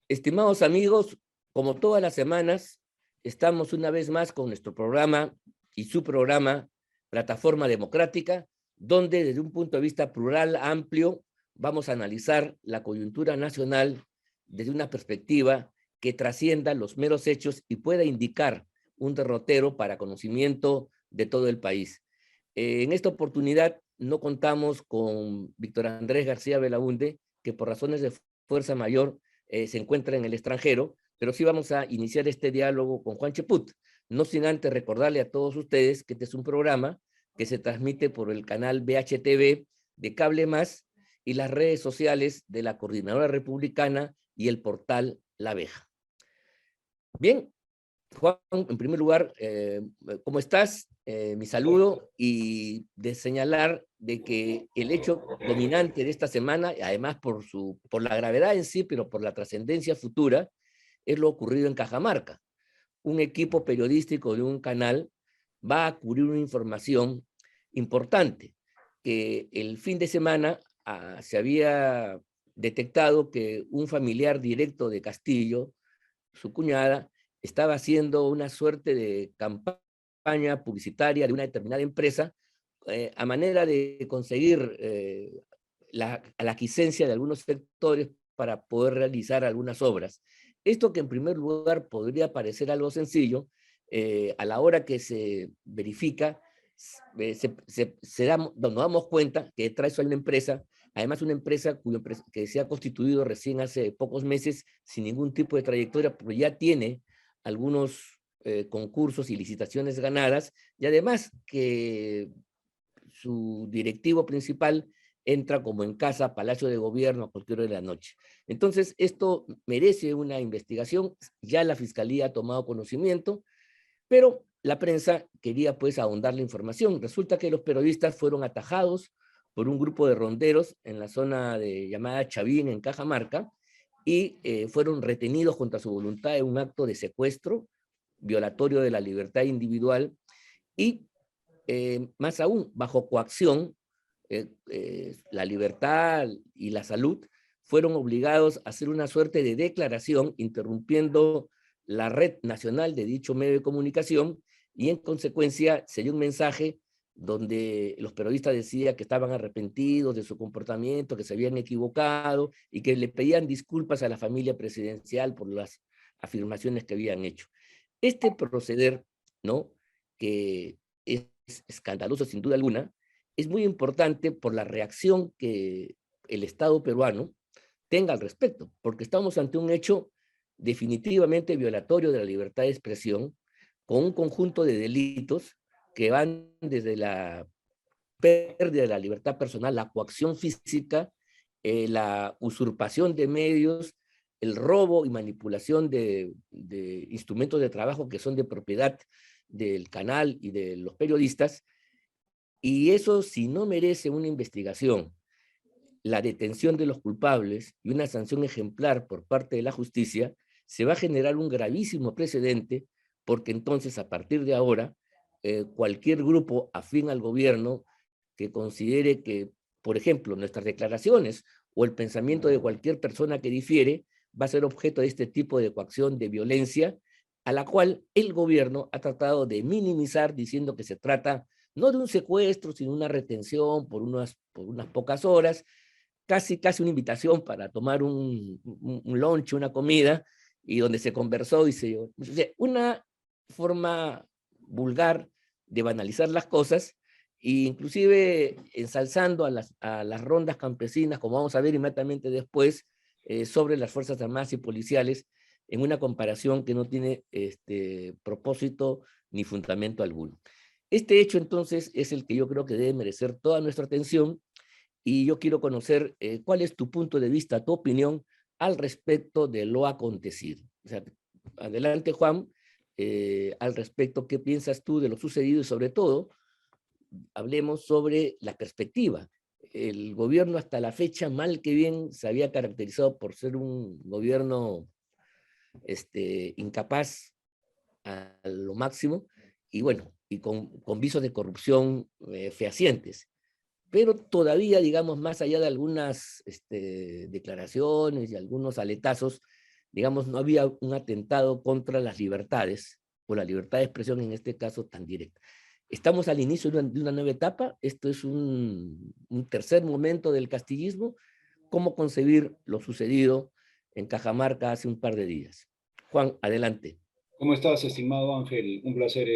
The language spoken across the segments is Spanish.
Estimados amigos, como todas las semanas, estamos una vez más con nuestro programa y su programa Plataforma Democrática, donde desde un punto de vista plural, amplio, vamos a analizar la coyuntura nacional desde una perspectiva que trascienda los meros hechos y pueda indicar un derrotero para conocimiento de todo el país. En esta oportunidad no contamos con Víctor Andrés García Belaunde, que por razones de fuerza mayor se encuentra en el extranjero, pero sí vamos a iniciar este diálogo con Juan Cheput, no sin antes recordarle a todos ustedes que este es un programa que se transmite por el canal BHTV de Cable Más y las redes sociales de la Coordinadora Republicana y el portal La Abeja. Bien, Juan, en primer lugar, ¿cómo estás? Mi saludo y de señalar de que el hecho dominante de esta semana, además por la gravedad en sí, pero por la trascendencia futura, es lo ocurrido en Cajamarca. Un equipo periodístico de un canal va a cubrir una información importante, que el fin de semana se había detectado que un familiar directo de Castillo, su cuñada, estaba haciendo una suerte de campaña publicitaria de una determinada empresa a manera de conseguir la aquiescencia de algunos sectores para poder realizar algunas obras. Esto que en primer lugar podría parecer algo sencillo, a la hora que se verifica, nos damos cuenta que detrás hay una empresa, además una empresa que se ha constituido recién hace pocos meses sin ningún tipo de trayectoria, pero ya tiene algunos concursos y licitaciones ganadas, y además que su directivo principal entra como en casa, Palacio de Gobierno a cualquier hora de la noche. Entonces, esto merece una investigación, ya la Fiscalía ha tomado conocimiento, pero la prensa quería pues ahondar la información. Resulta que los periodistas fueron atajados por un grupo de ronderos en la zona de llamada Chavín, en Cajamarca, y fueron retenidos contra su voluntad en un acto de secuestro, violatorio de la libertad individual, y más aún, bajo coacción, la libertad y la salud fueron obligados a hacer una suerte de declaración interrumpiendo la red nacional de dicho medio de comunicación y en consecuencia se dio un mensaje donde los periodistas decían que estaban arrepentidos de su comportamiento, que se habían equivocado y que le pedían disculpas a la familia presidencial por las afirmaciones que habían hecho. Este proceder, ¿no?, que es escandaloso sin duda alguna, es muy importante por la reacción que el Estado peruano tenga al respecto, porque estamos ante un hecho definitivamente violatorio de la libertad de expresión, con un conjunto de delitos que van desde la pérdida de la libertad personal, la coacción física, la usurpación de medios, el robo y manipulación de instrumentos de trabajo que son de propiedad del canal y de los periodistas, y eso si no merece una investigación, la detención de los culpables y una sanción ejemplar por parte de la justicia, se va a generar un gravísimo precedente, porque entonces a partir de ahora, cualquier grupo afín al gobierno que considere que, por ejemplo, nuestras declaraciones o el pensamiento de cualquier persona que difiere va a ser objeto de este tipo de coacción, de violencia, a la cual el gobierno ha tratado de minimizar diciendo que se trata no de un secuestro, sino una retención por unas pocas horas, casi una invitación para tomar un lunch, una comida, y donde se conversó y o sea, una forma vulgar de banalizar las cosas, e inclusive ensalzando a las rondas campesinas, como vamos a ver inmediatamente después, sobre las Fuerzas Armadas y Policiales, en una comparación que no tiene propósito ni fundamento alguno. Este hecho, entonces, es el que yo creo que debe merecer toda nuestra atención, y yo quiero conocer cuál es tu punto de vista, tu opinión al respecto de lo acontecido. O sea, adelante, Juan, al respecto, ¿qué piensas tú de lo sucedido? Y sobre todo, hablemos sobre la perspectiva. El gobierno hasta la fecha, mal que bien, se había caracterizado por ser un gobierno incapaz a lo máximo, y bueno, y con visos de corrupción fehacientes. Pero todavía, digamos, más allá de algunas declaraciones y algunos aletazos, digamos, no había un atentado contra las libertades, o la libertad de expresión en este caso tan directa. Estamos al inicio de una nueva etapa, esto es un tercer momento del castillismo. ¿Cómo concebir lo sucedido en Cajamarca hace un par de días? Juan, adelante. ¿Cómo estás, estimado Ángel? Un placer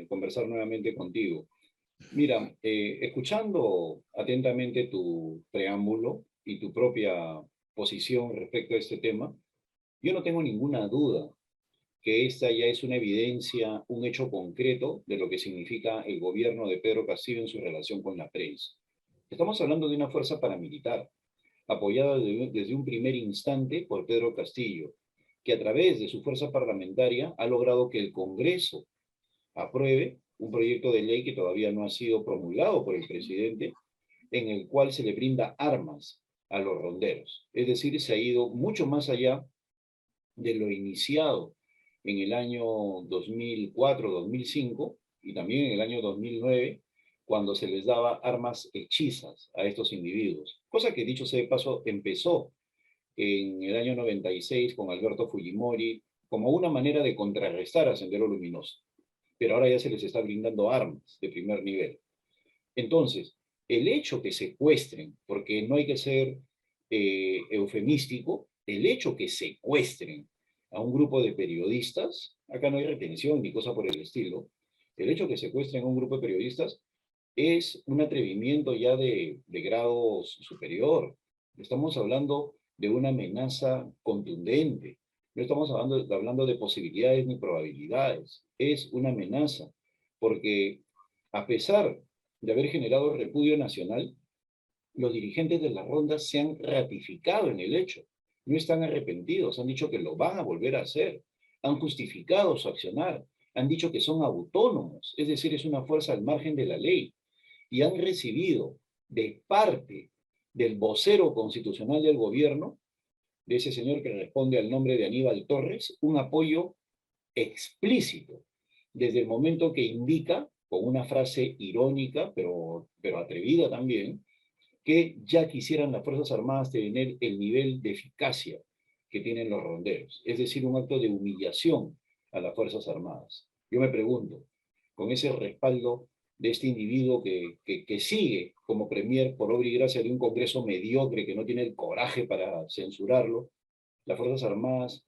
conversar nuevamente contigo. Mira, escuchando atentamente tu preámbulo y tu propia posición respecto a este tema, yo no tengo ninguna duda que esta ya es una evidencia, un hecho concreto de lo que significa el gobierno de Pedro Castillo en su relación con la prensa. Estamos hablando de una fuerza paramilitar, apoyada desde un primer instante por Pedro Castillo, que a través de su fuerza parlamentaria ha logrado que el Congreso apruebe un proyecto de ley que todavía no ha sido promulgado por el presidente, en el cual se le brinda armas a los ronderos. Es decir, se ha ido mucho más allá de lo iniciado en el año 2004-2005 y también en el año 2009, cuando se les daba armas hechizas a estos individuos. Cosa que, dicho sea de paso, empezó en el año 96 con Alberto Fujimori como una manera de contrarrestar a Sendero Luminoso. Pero ahora ya se les está brindando armas de primer nivel. Entonces, el hecho que secuestren, porque no hay que ser eufemístico, el hecho que secuestren a un grupo de periodistas, acá no hay retención ni cosa por el estilo, el hecho que secuestren a un grupo de periodistas es un atrevimiento ya de grado superior. Estamos hablando de una amenaza contundente. No estamos hablando de posibilidades ni probabilidades. Es una amenaza, porque a pesar de haber generado repudio nacional, los dirigentes de la ronda se han ratificado en el hecho. No están arrepentidos, han dicho que lo van a volver a hacer. Han justificado su accionar, han dicho que son autónomos, es decir, es una fuerza al margen de la ley. Y han recibido de parte del vocero constitucional del gobierno, de ese señor que responde al nombre de Aníbal Torres, un apoyo explícito, desde el momento que indica, con una frase irónica, pero atrevida también, que ya quisieran las Fuerzas Armadas tener el nivel de eficacia que tienen los ronderos, es decir, un acto de humillación a las Fuerzas Armadas. Yo me pregunto, con ese respaldo de este individuo que sigue como premier por obra y gracia de un Congreso mediocre que no tiene el coraje para censurarlo, las Fuerzas Armadas,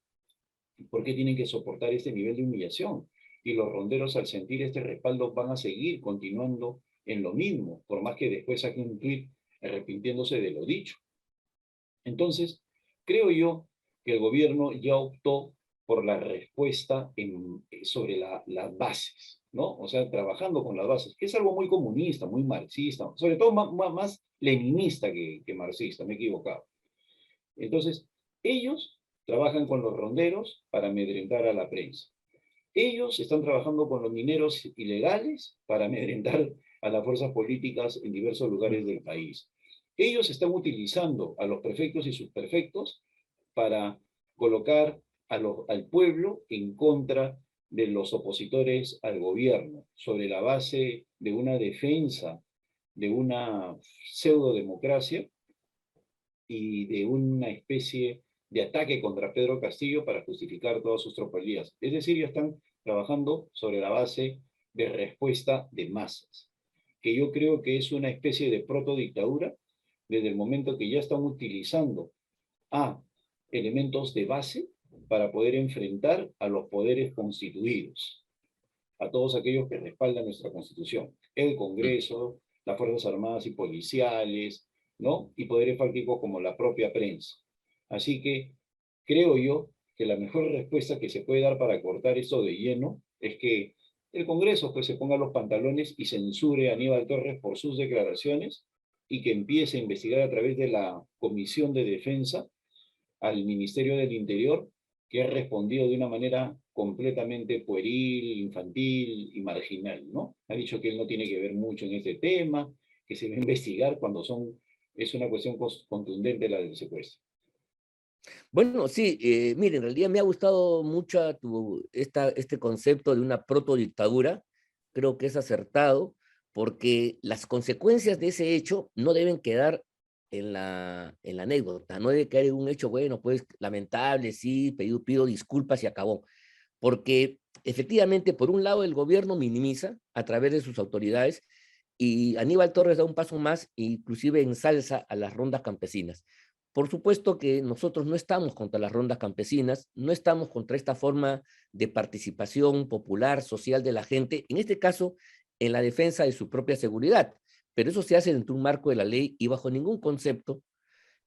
¿por qué tienen que soportar este nivel de humillación? Y los ronderos, al sentir este respaldo, van a seguir continuando en lo mismo, por más que después saquen un tuit arrepintiéndose de lo dicho. Entonces, creo yo que el gobierno ya optó por la respuesta sobre las bases, ¿no? O sea, trabajando con las bases, que es algo muy comunista, muy marxista, sobre todo más leninista que marxista, me he equivocado. Entonces, ellos trabajan con los ronderos para amedrentar a la prensa. Ellos están trabajando con los mineros ilegales para amedrentar a las fuerzas políticas en diversos lugares del país. Ellos están utilizando a los prefectos y subprefectos para colocar al pueblo en contra de los opositores al gobierno, sobre la base de una defensa de una pseudodemocracia y de una especie de ataque contra Pedro Castillo para justificar todas sus tropelías. Es decir, ya están trabajando sobre la base de respuesta de masas, que yo creo que es una especie de protodictadura desde el momento que ya están utilizando a elementos de base para poder enfrentar a los poderes constituidos, a todos aquellos que respaldan nuestra Constitución, el Congreso, las Fuerzas Armadas y Policiales, ¿no? Y poderes fácticos como la propia prensa. Así que creo yo que la mejor respuesta que se puede dar para cortar esto de lleno es que el Congreso pues se ponga los pantalones y censure a Aníbal Torres por sus declaraciones y que empiece a investigar a través de la Comisión de Defensa al Ministerio del Interior, que ha respondido de una manera completamente pueril, infantil y marginal, ¿no? Ha dicho que él no tiene que ver mucho en este tema, que se va a investigar cuando es una cuestión contundente la del secuestro. Bueno, sí, mire, en realidad me ha gustado mucho este concepto de una protodictadura. Creo que es acertado porque las consecuencias de ese hecho no deben quedar en la anécdota, no debe caer en un hecho, bueno, pues lamentable, sí, pido disculpas y acabó. Porque efectivamente, por un lado, el gobierno minimiza a través de sus autoridades y Aníbal Torres da un paso más, inclusive ensalza a las rondas campesinas. Por supuesto que nosotros no estamos contra las rondas campesinas, no estamos contra esta forma de participación popular, social de la gente, en este caso, en la defensa de su propia seguridad, pero eso se hace dentro de un marco de la ley y bajo ningún concepto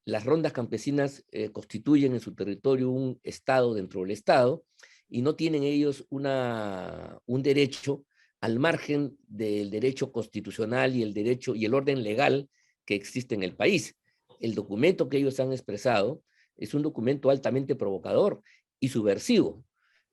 las rondas campesinas constituyen en su territorio un estado dentro del estado y no tienen ellos un derecho al margen del derecho constitucional y el derecho y el orden legal que existe en el país. El documento que ellos han expresado es un documento altamente provocador y subversivo.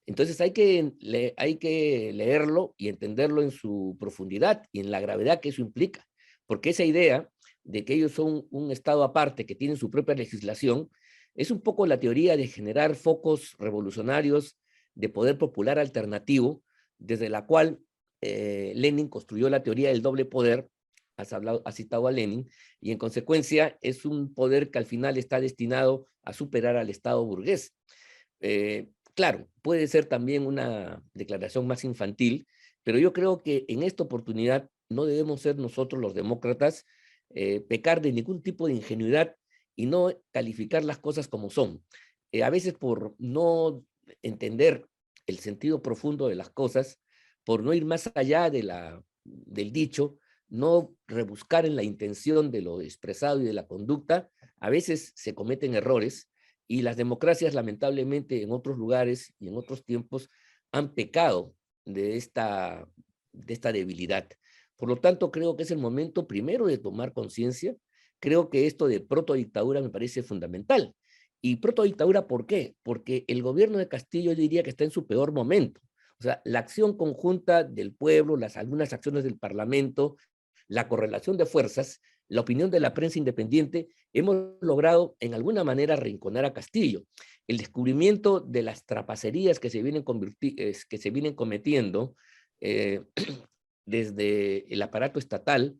Entonces hay que leerlo y entenderlo en su profundidad y en la gravedad que eso implica, porque esa idea de que ellos son un estado aparte, que tienen su propia legislación, es un poco la teoría de generar focos revolucionarios de poder popular alternativo, desde la cual Lenin construyó la teoría del doble poder, has citado a Lenin, y en consecuencia es un poder que al final está destinado a superar al Estado burgués. Claro, puede ser también una declaración más infantil, pero yo creo que en esta oportunidad no debemos ser nosotros los demócratas pecar de ningún tipo de ingenuidad y no calificar las cosas como son. A veces por no entender el sentido profundo de las cosas, por no ir más allá del dicho, no rebuscar en la intención de lo expresado y de la conducta, a veces se cometen errores y las democracias lamentablemente en otros lugares y en otros tiempos han pecado de esta debilidad. Por lo tanto, creo que es el momento primero de tomar conciencia. Creo que esto de protodictadura me parece fundamental. ¿Y protodictadura por qué? Porque el gobierno de Castillo yo diría que está en su peor momento. O sea, la acción conjunta del pueblo, algunas acciones del Parlamento, la correlación de fuerzas, la opinión de la prensa independiente, hemos logrado en alguna manera arrinconar a Castillo. El descubrimiento de las trapacerías que se vienen cometiendo eh, desde el aparato estatal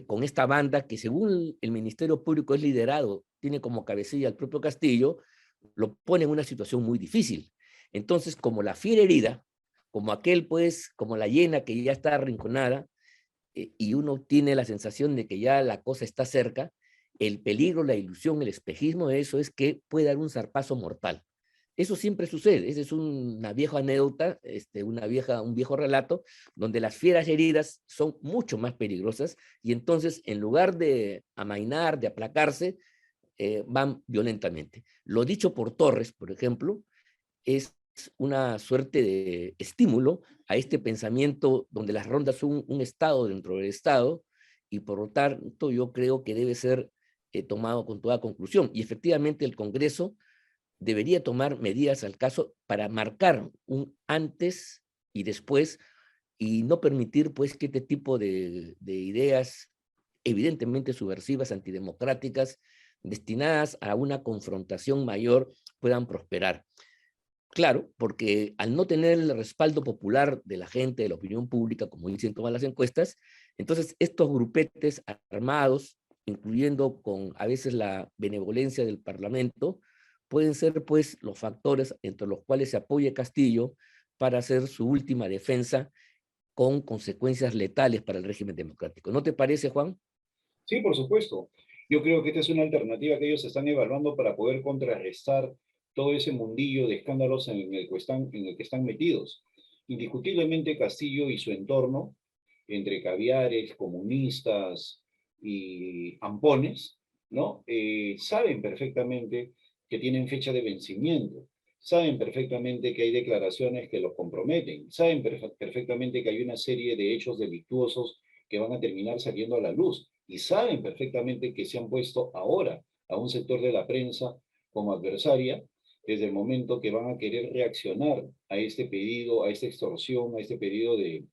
con esta banda que según el Ministerio Público es liderado, tiene como cabecilla al propio Castillo, lo pone en una situación muy difícil. Entonces, como la fiera herida, como aquel pues, como la hiena que ya está arrinconada, y uno tiene la sensación de que ya la cosa está cerca, el peligro, la ilusión, el espejismo de eso es que puede dar un zarpazo mortal. Eso siempre sucede, esa es una vieja anécdota, un viejo relato, donde las fieras heridas son mucho más peligrosas y entonces en lugar de amainar, de aplacarse, van violentamente. Lo dicho por Torres, por ejemplo, es una suerte de estímulo a este pensamiento donde las rondas son un estado dentro del estado y por lo tanto yo creo que debe ser tomado con toda conclusión. Y efectivamente el Congreso debería tomar medidas al caso para marcar un antes y después y no permitir pues que este tipo de ideas evidentemente subversivas, antidemocráticas, destinadas a una confrontación mayor, puedan prosperar. Claro, porque al no tener el respaldo popular de la gente, de la opinión pública, como dicen todas las encuestas, entonces estos grupetes armados, incluyendo con a veces la benevolencia del Parlamento, pueden ser pues los factores entre los cuales se apoya Castillo para hacer su última defensa con consecuencias letales para el régimen democrático. ¿No te parece, Juan? Sí, por supuesto. Yo creo que esta es una alternativa que ellos están evaluando para poder contrarrestar todo ese mundillo de escándalos en el que están metidos. Indiscutiblemente Castillo y su entorno, entre caviares, comunistas y ampones, ¿no? Saben perfectamente que tienen fecha de vencimiento, saben perfectamente que hay declaraciones que los comprometen, saben perfectamente que hay una serie de hechos delictuosos que van a terminar saliendo a la luz y saben perfectamente que se han puesto ahora a un sector de la prensa como adversaria desde el momento que van a querer reaccionar a este pedido, a esta extorsión, a este pedido de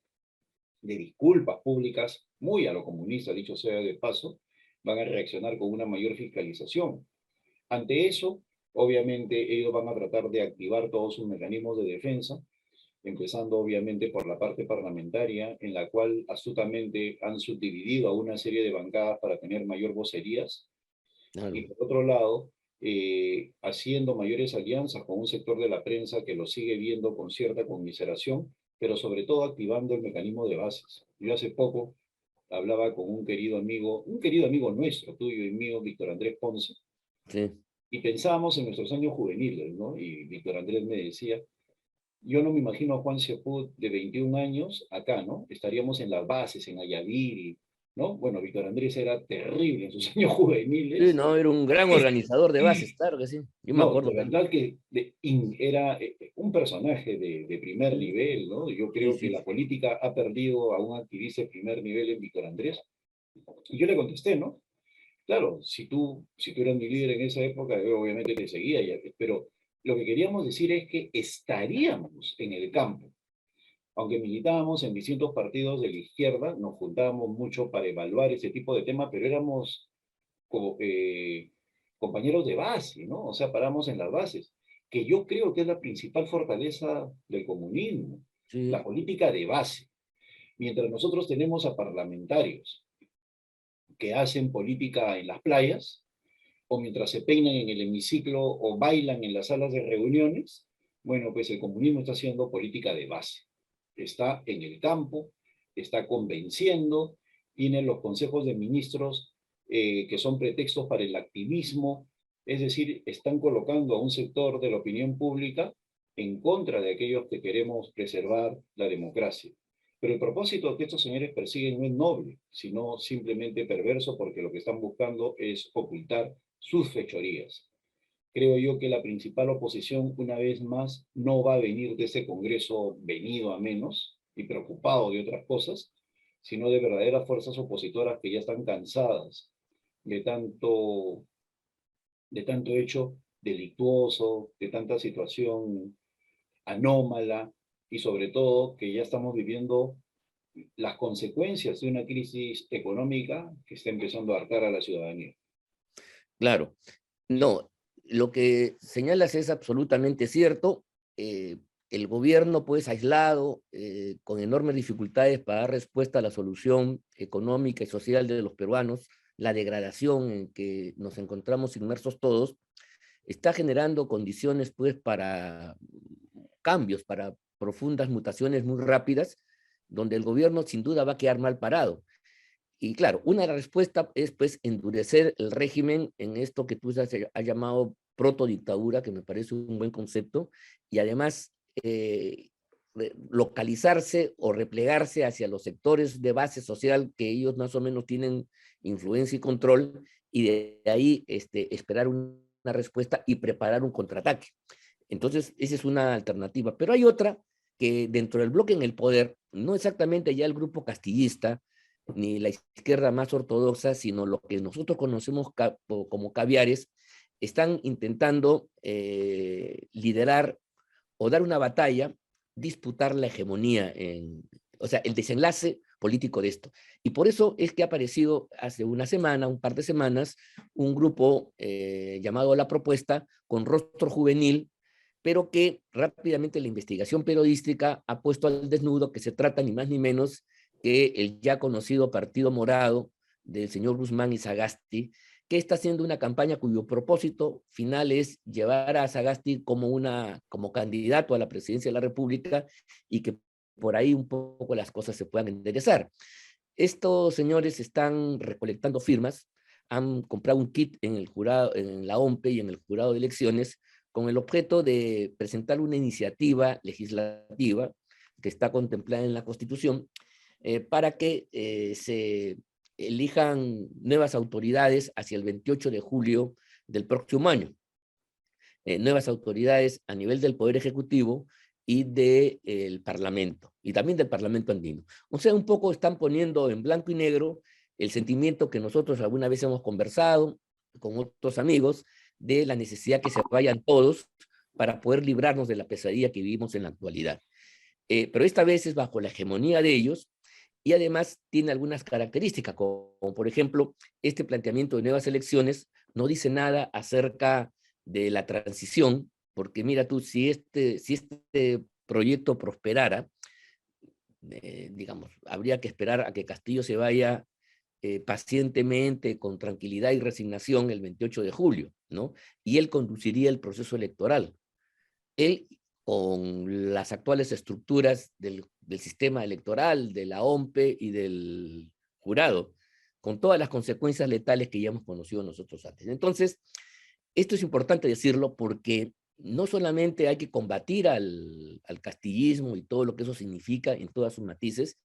disculpas públicas, muy a lo comunista, dicho sea de paso, van a reaccionar con una mayor fiscalización. Ante eso, obviamente, ellos van a tratar de activar todos sus mecanismos de defensa, empezando obviamente por la parte parlamentaria, en la cual astutamente han subdividido a una serie de bancadas para tener mayor vocerías, y Claro. por otro lado, haciendo mayores alianzas con un sector de la prensa que lo sigue viendo con cierta conmiseración, pero sobre todo activando el mecanismo de bases. Yo hace poco hablaba con un querido amigo nuestro, tuyo y mío, Víctor Andrés Ponce, Sí. y pensábamos en nuestros años juveniles, ¿no? Y Víctor Andrés me decía, yo no me imagino a Juan Sepúlveda de 21 años acá, ¿no? Estaríamos en las bases, en Ayaví, ¿no? Bueno, Víctor Andrés era terrible en sus años Sí, juveniles. no, era un gran organizador de bases, claro que sí. Yo me No, acuerdo de también. verdad que era un personaje de primer Sí, nivel, ¿no? Yo sí, creo que sí. la política ha perdido a un activista de primer nivel en Víctor Andrés. Y yo le contesté, ¿no? Claro, si tú eras mi líder en esa época, yo obviamente te seguía, pero lo que queríamos decir es que estaríamos en el campo. Aunque militábamos en distintos partidos de la izquierda, nos juntábamos mucho para evaluar ese tipo de temas, pero éramos como, compañeros de base, ¿no? O sea, paramos en las bases, que yo creo que es la principal fortaleza del comunismo, la Sí, política de base. Mientras nosotros tenemos a parlamentarios que hacen política en las playas, o mientras se peinan en el hemiciclo o bailan en las salas de reuniones, bueno, pues el comunismo está haciendo política de base. Está en el campo, está convenciendo, tiene los consejos de ministros que son pretextos para el activismo, es decir, están colocando a un sector de la opinión pública en contra de aquellos que queremos preservar la democracia. Pero el propósito que estos señores persiguen no es noble, sino simplemente perverso, porque lo que están buscando es ocultar sus fechorías. Creo yo que la principal oposición, una vez más, no va a venir de ese Congreso venido a menos y preocupado de otras cosas, sino de verdaderas fuerzas opositoras que ya están cansadas de tanto, de tanto hecho delictuoso, de tanta situación anómala y sobre todo que ya estamos viviendo las consecuencias de una crisis económica que está empezando a hartar a la ciudadanía. claro. No, lo que señalas es absolutamente cierto. Eh, el gobierno, pues, aislado, con enormes dificultades para dar respuesta a la solución económica y social de los peruanos, la degradación en que nos encontramos inmersos todos, está generando condiciones, pues, para cambios, para profundas mutaciones muy rápidas, donde el gobierno sin duda va a quedar mal parado. Y claro, una respuesta es pues endurecer el régimen en esto que tú has llamado protodictadura, que me parece un buen concepto, y además localizarse o replegarse hacia los sectores de base social que ellos más o menos tienen influencia y control, y de ahí esperar una respuesta y preparar un contraataque. Entonces, esa es una alternativa. Pero hay otra que dentro del bloque en el poder, no exactamente ya el grupo castillista, ni la izquierda más ortodoxa, sino lo que nosotros conocemos como caviares, están intentando liderar o dar una batalla, disputar la hegemonía, o sea, el desenlace político de esto. Y por eso es que ha aparecido hace una semana, un par de semanas, un grupo llamado La Propuesta, con rostro juvenil, pero que rápidamente la investigación periodística ha puesto al desnudo que se trata ni más ni menos que el ya conocido Partido Morado del señor Guzmán y Sagasti, que está haciendo una campaña cuyo propósito final es llevar a Sagasti como candidato a la presidencia de la República y que por ahí un poco las cosas se puedan enderezar. Estos señores están recolectando firmas, han comprado un kit en el jurado, en la OMPE y en el jurado de elecciones, con el objeto de presentar una iniciativa legislativa que está contemplada en la Constitución, para que se elijan nuevas autoridades hacia el 28 de julio del próximo año. Nuevas autoridades a nivel del Poder Ejecutivo y del Parlamento, y también del Parlamento andino. O sea, un poco están poniendo en blanco y negro el sentimiento que nosotros alguna vez hemos conversado con otros amigos de la necesidad que se vayan todos para poder librarnos de la pesadilla que vivimos en la actualidad. Pero esta vez es bajo la hegemonía de ellos y además tiene algunas características, como por ejemplo, este planteamiento de nuevas elecciones no dice nada acerca de la transición, porque mira tú, si este proyecto prosperara, digamos, habría que esperar a que Castillo se vaya pacientemente, con tranquilidad y resignación el 28 de julio, ¿no? Y él conduciría el proceso electoral. Él, con las actuales estructuras del sistema electoral, de la OMPE y del jurado, con todas las consecuencias letales que ya hemos conocido nosotros antes. Entonces, esto es importante decirlo porque no solamente hay que combatir al castillismo y todo lo que eso significa en todas sus matices,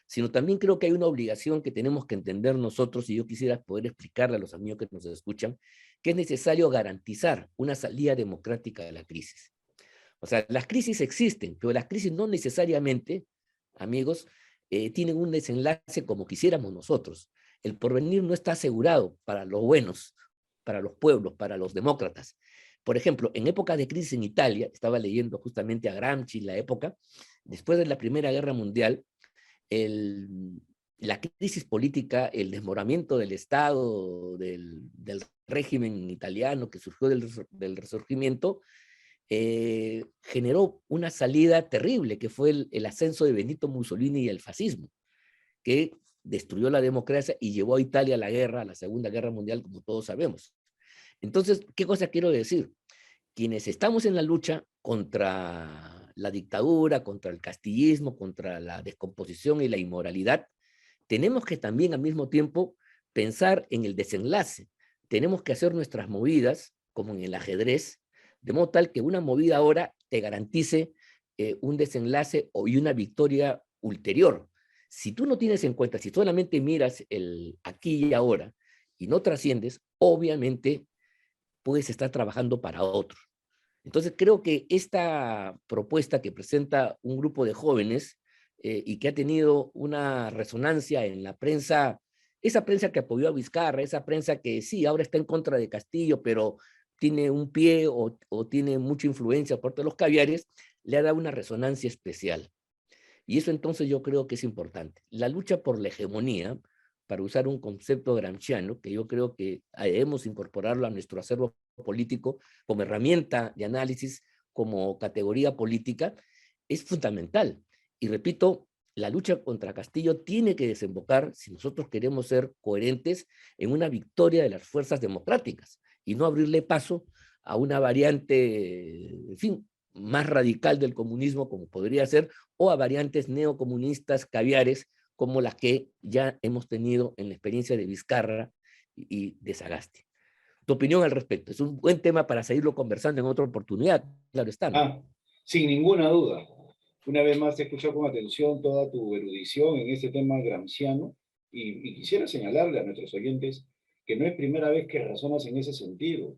sino también creo que hay una obligación que tenemos que entender nosotros, y yo quisiera poder explicarle a los amigos que nos escuchan, que es necesario garantizar una salida democrática de la crisis. O sea, las crisis existen, pero las crisis no necesariamente, amigos, tienen un desenlace como quisiéramos nosotros. El porvenir no está asegurado para los buenos, para los pueblos, para los demócratas. Por ejemplo, en época de crisis en Italia, estaba leyendo justamente a Gramsci en la época, después de la Primera Guerra Mundial, el, la crisis política, el desmoronamiento del Estado, del régimen italiano que surgió del Resurgimiento, generó una salida terrible, que fue el ascenso de Benito Mussolini y el fascismo, que destruyó la democracia y llevó a Italia a la guerra, a la Segunda Guerra Mundial, como todos sabemos. Entonces, ¿qué cosa quiero decir? Quienes estamos en la lucha contra la dictadura, contra el castillismo, contra la descomposición y la inmoralidad, tenemos que también al mismo tiempo pensar en el desenlace. Tenemos que hacer nuestras movidas, como en el ajedrez, de modo tal que una movida ahora te garantice un desenlace y una victoria ulterior. Si tú no tienes en cuenta, si solamente miras el aquí y ahora y no trasciendes, obviamente puedes estar trabajando para otros. Entonces creo que esta propuesta que presenta un grupo de jóvenes y que ha tenido una resonancia en la prensa, esa prensa que apoyó a Vizcarra, esa prensa que sí, ahora está en contra de Castillo, pero tiene un pie o tiene mucha influencia por todos los caviares, le ha dado una resonancia especial. Y eso entonces yo creo que es importante. La lucha por la hegemonía, para usar un concepto gramsciano, que yo creo que debemos incorporarlo a nuestro acervo político como herramienta de análisis, como categoría política, es fundamental. Y repito, la lucha contra Castillo tiene que desembocar, si nosotros queremos ser coherentes, en una victoria de las fuerzas democráticas y no abrirle paso a una variante, en fin, más radical del comunismo, como podría ser, o a variantes neocomunistas caviares, como las que ya hemos tenido en la experiencia de Vizcarra y de Sagasti. Tu opinión al respecto. Es un buen tema para seguirlo conversando en otra oportunidad, claro está, ¿no? Sin ninguna duda. Una vez más, te escucho con atención toda tu erudición en este tema gramsciano y quisiera señalarle a nuestros oyentes que no es primera vez que razonas en ese sentido.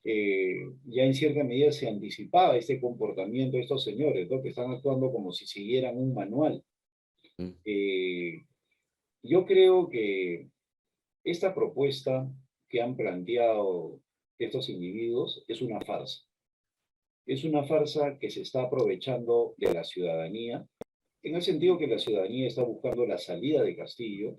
Ya en cierta medida se anticipaba este comportamiento de estos señores, ¿no? Que están actuando como si siguieran un manual. Eh, yo creo que esta propuesta que han planteado estos individuos es una farsa. Es una farsa que se está aprovechando de la ciudadanía, en el sentido que la ciudadanía está buscando la salida de Castillo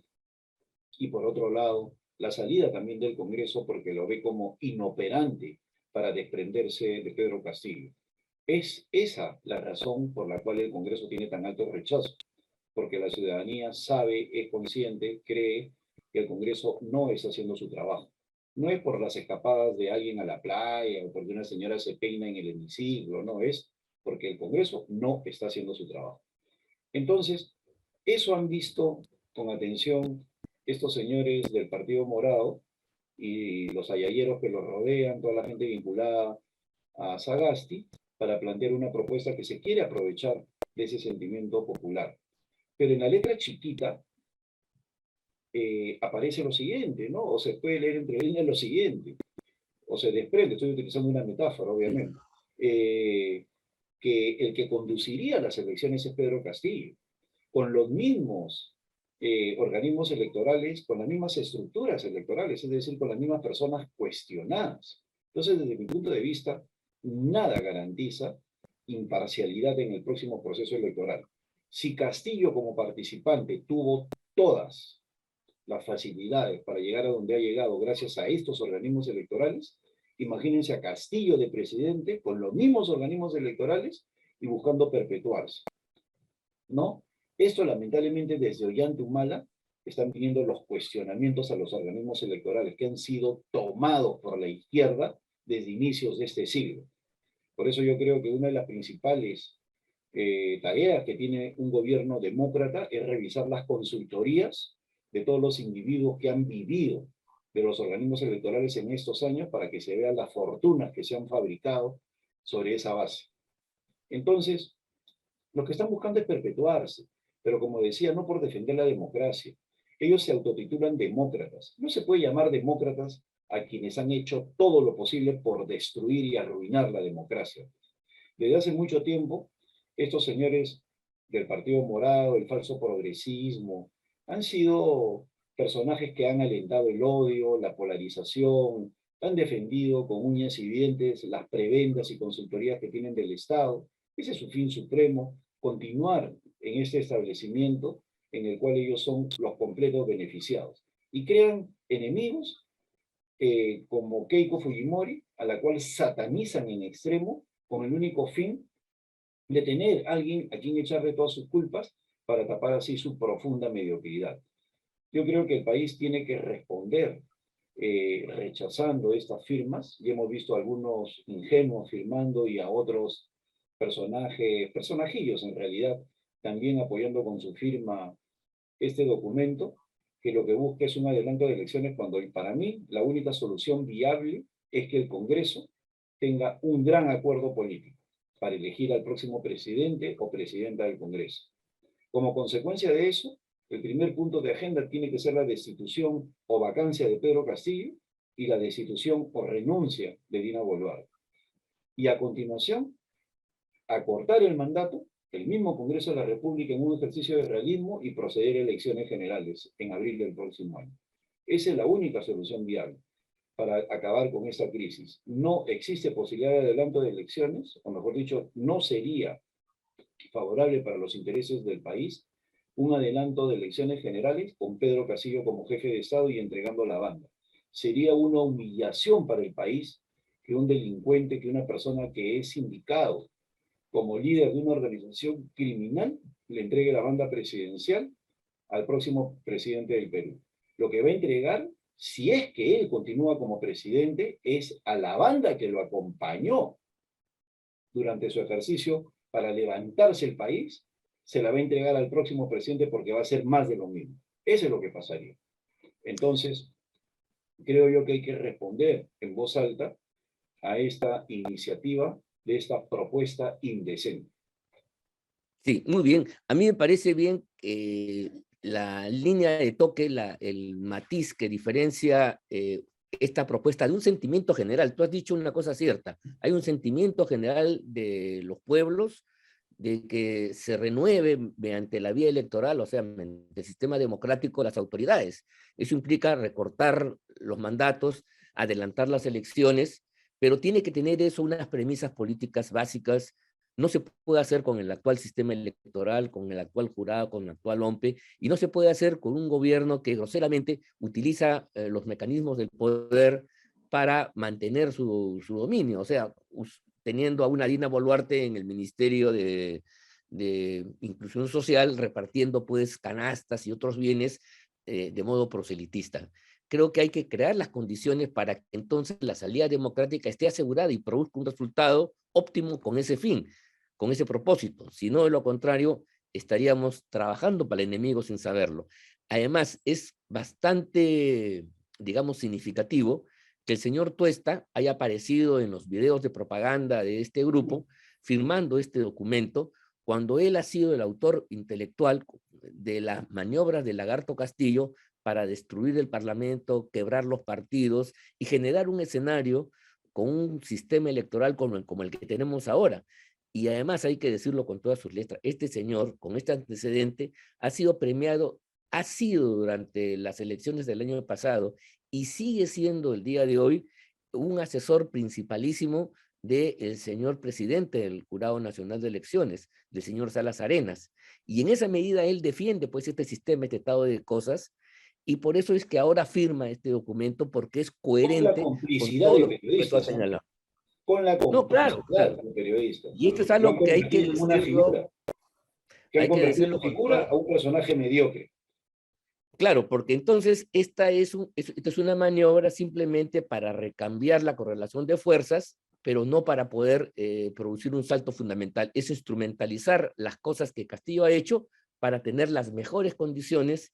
y por otro lado, la salida también del Congreso porque lo ve como inoperante para desprenderse de Pedro Castillo. Es esa la razón por la cual el Congreso tiene tan alto rechazo, porque la ciudadanía sabe, es consciente, cree que el Congreso no está haciendo su trabajo. No es por las escapadas de alguien a la playa o porque una señora se peina en el hemiciclo, no, es porque el Congreso no está haciendo su trabajo. Entonces, eso han visto con atención estos señores del Partido Morado y los ayayeros que los rodean, toda la gente vinculada a Sagasti, para plantear una propuesta que se quiere aprovechar de ese sentimiento popular. Pero en la letra chiquita aparece lo siguiente, ¿no? O se puede leer entre líneas lo siguiente, o se desprende, estoy utilizando una metáfora, obviamente, que el que conduciría las elecciones es Pedro Castillo, con los mismos organismos electorales, con las mismas estructuras electorales, es decir, con las mismas personas cuestionadas. Entonces, desde mi punto de vista, nada garantiza imparcialidad en el próximo proceso electoral. Si Castillo como participante tuvo todas las facilidades para llegar a donde ha llegado gracias a estos organismos electorales, imagínense a Castillo de presidente con los mismos organismos electorales y buscando perpetuarse, ¿no? Esto lamentablemente desde Ollanta Humala están viniendo los cuestionamientos a los organismos electorales que han sido tomados por la izquierda desde inicios de este siglo. Por eso yo creo que una de las principales tareas que tiene un gobierno demócrata es revisar las consultorías de todos los individuos que han vivido de los organismos electorales en estos años para que se vean las fortunas que se han fabricado sobre esa base. Entonces, lo que están buscando es perpetuarse, pero como decía, no por defender la democracia. Ellos se autotitulan demócratas. No se puede llamar demócratas a quienes han hecho todo lo posible por destruir y arruinar la democracia. Desde hace mucho tiempo, estos señores del Partido Morado, el falso progresismo, han sido personajes que han alentado el odio, la polarización, han defendido con uñas y dientes las prebendas y consultorías que tienen del Estado. Ese es su fin supremo, continuar en este establecimiento en el cual ellos son los completos beneficiados. Y crean enemigos como Keiko Fujimori, a la cual satanizan en extremo con el único fin de tener a alguien a quien echarle todas sus culpas para tapar así su profunda mediocridad. Yo creo que el país tiene que responder rechazando estas firmas, y hemos visto a algunos ingenuos firmando y a otros personajillos en realidad, también apoyando con su firma este documento, que lo que busca es un adelanto de elecciones cuando para mí la única solución viable es que el Congreso tenga un gran acuerdo político para elegir al próximo presidente o presidenta del Congreso. Como consecuencia de eso, el primer punto de agenda tiene que ser la destitución o vacancia de Pedro Castillo y la destitución o renuncia de Dina Boluarte. Y a continuación, acortar el mandato, el mismo Congreso de la República en un ejercicio de realismo y proceder a elecciones generales en abril del próximo año. Esa es la única solución viable para acabar con esta crisis. No existe posibilidad de adelanto de elecciones, o mejor dicho, no sería favorable para los intereses del país un adelanto de elecciones generales con Pedro Castillo como jefe de Estado y entregando la banda. Sería una humillación para el país que un delincuente, que una persona que es indicado como líder de una organización criminal le entregue la banda presidencial al próximo presidente del Perú. Lo que va a entregar, si es que él continúa como presidente, es a la banda que lo acompañó durante su ejercicio para levantarse el país, se la va a entregar al próximo presidente porque va a ser más de lo mismo. Eso es lo que pasaría. Entonces, creo yo que hay que responder en voz alta a esta iniciativa de esta propuesta indecente. Sí, muy bien. A mí me parece bien la línea de toque, el matiz que diferencia esta propuesta de un sentimiento general. Tú has dicho una cosa cierta. Hay un sentimiento general de los pueblos de que se renueve mediante la vía electoral, o sea, mediante el sistema democrático, las autoridades. Eso implica recortar los mandatos, adelantar las elecciones, pero tiene que tener eso unas premisas políticas básicas. No se puede hacer con el actual sistema electoral, con el actual jurado, con el actual OMPE, y no se puede hacer con un gobierno que groseramente utiliza los mecanismos del poder para mantener su dominio. O sea, teniendo a una Dina Boluarte en el Ministerio de Inclusión Social, repartiendo pues canastas y otros bienes de modo proselitista. Creo que hay que crear las condiciones para que entonces la salida democrática esté asegurada y produzca un resultado óptimo con ese fin, con ese propósito. Si no, de lo contrario, estaríamos trabajando para el enemigo sin saberlo. Además, es bastante, digamos, significativo que el señor Tuesta haya aparecido en los videos de propaganda de este grupo firmando este documento cuando él ha sido el autor intelectual de las maniobras de Lagarto Castillo para destruir el Parlamento, quebrar los partidos y generar un escenario con un sistema electoral como el que tenemos ahora. Y además hay que decirlo con todas sus letras, este señor, con este antecedente, ha sido premiado, ha sido durante las elecciones del año pasado y sigue siendo el día de hoy un asesor principalísimo del señor presidente del Jurado Nacional de Elecciones, del señor Salas Arenas. Y en esa medida él defiende pues este sistema, este estado de cosas, y por eso es que ahora firma este documento, porque es Con la coherente con complicidad todo de lo que tú has periodistas, ¿eh? señalado. Con la No, claro, complicidad claro. de periodistas. Y esto es Lo han algo que convertido en una figura. Que han hay que convertido decirlo en con figura toda, a un personaje mediocre. Claro, porque entonces esta es una maniobra simplemente para recambiar la correlación de fuerzas, pero no para poder producir un salto fundamental. Es instrumentalizar las cosas que Castillo ha hecho para tener las mejores condiciones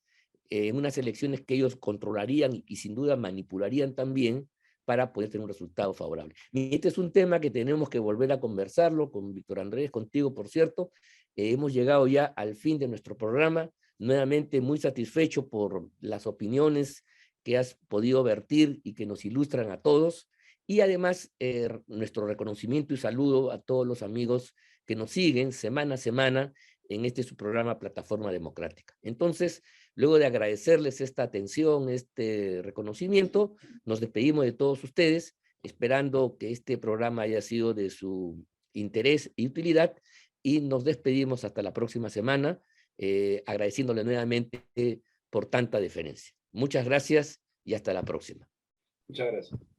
en unas elecciones que ellos controlarían y sin duda manipularían también para poder tener un resultado favorable. Y este es un tema que tenemos que volver a conversarlo con Víctor Andrés, contigo, por cierto. Hemos llegado ya al fin de nuestro programa. Nuevamente muy satisfecho por las opiniones que has podido vertir y que nos ilustran a todos. Y además, nuestro reconocimiento y saludo a todos los amigos que nos siguen semana a semana en este su programa Plataforma Democrática. Entonces, luego de agradecerles esta atención, este reconocimiento, nos despedimos de todos ustedes, esperando que este programa haya sido de su interés y utilidad, y nos despedimos hasta la próxima semana, agradeciéndole nuevamente por tanta deferencia. Muchas gracias y hasta la próxima. Muchas gracias.